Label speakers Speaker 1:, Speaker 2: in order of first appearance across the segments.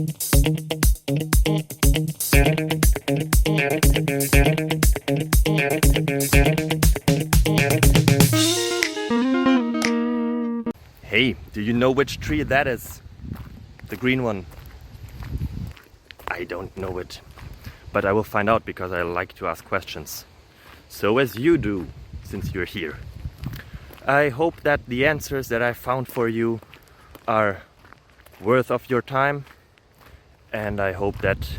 Speaker 1: Hey, do you know which tree that is? The green one. I don't know it, but I will find out because I like to ask questions. So as you do, since you're here. I hope that the answers that I found for you are worth of your time, and I hope that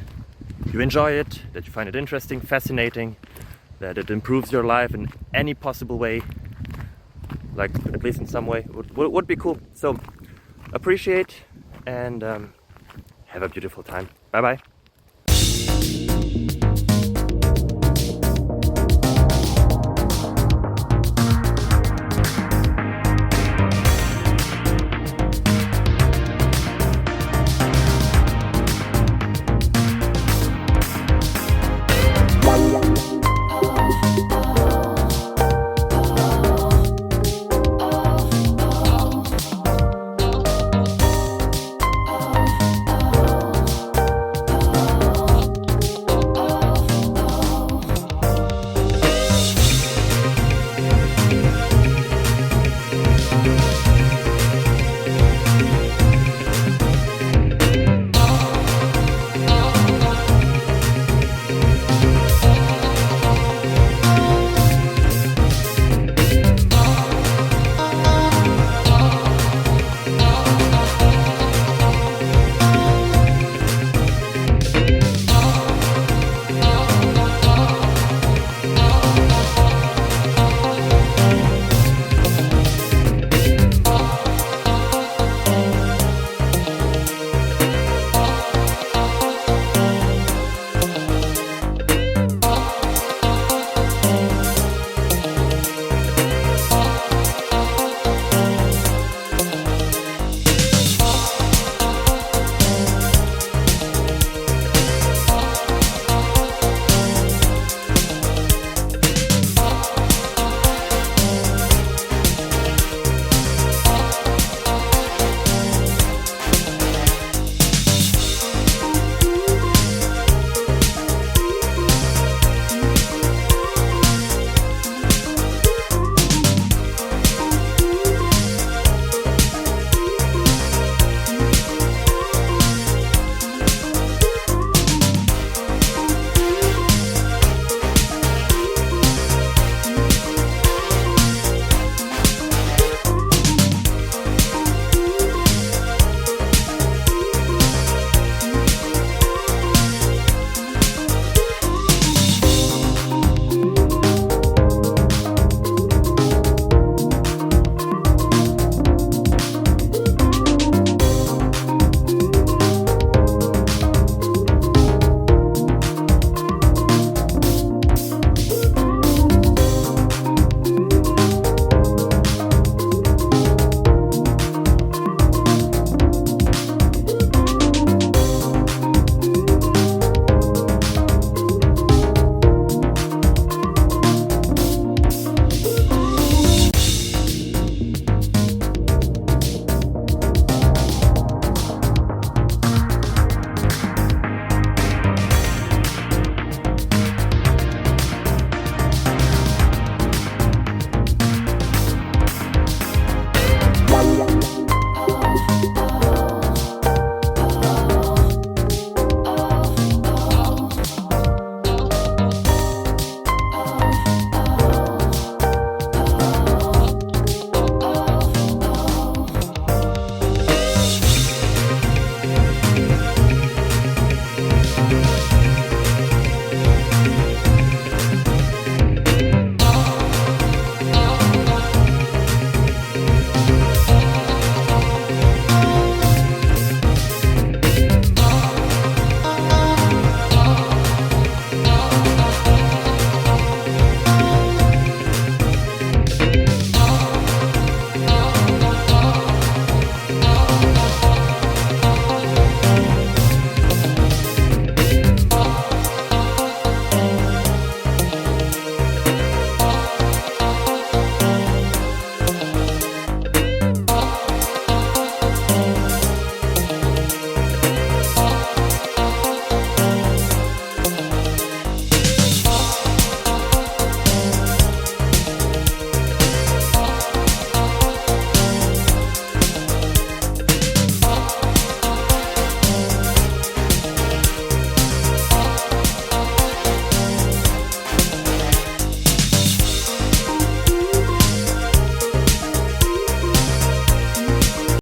Speaker 1: you enjoy it, that you find it interesting, fascinating, that it improves your life in any possible way, like at least in some way, would be cool. So appreciate and have a beautiful time. Bye bye.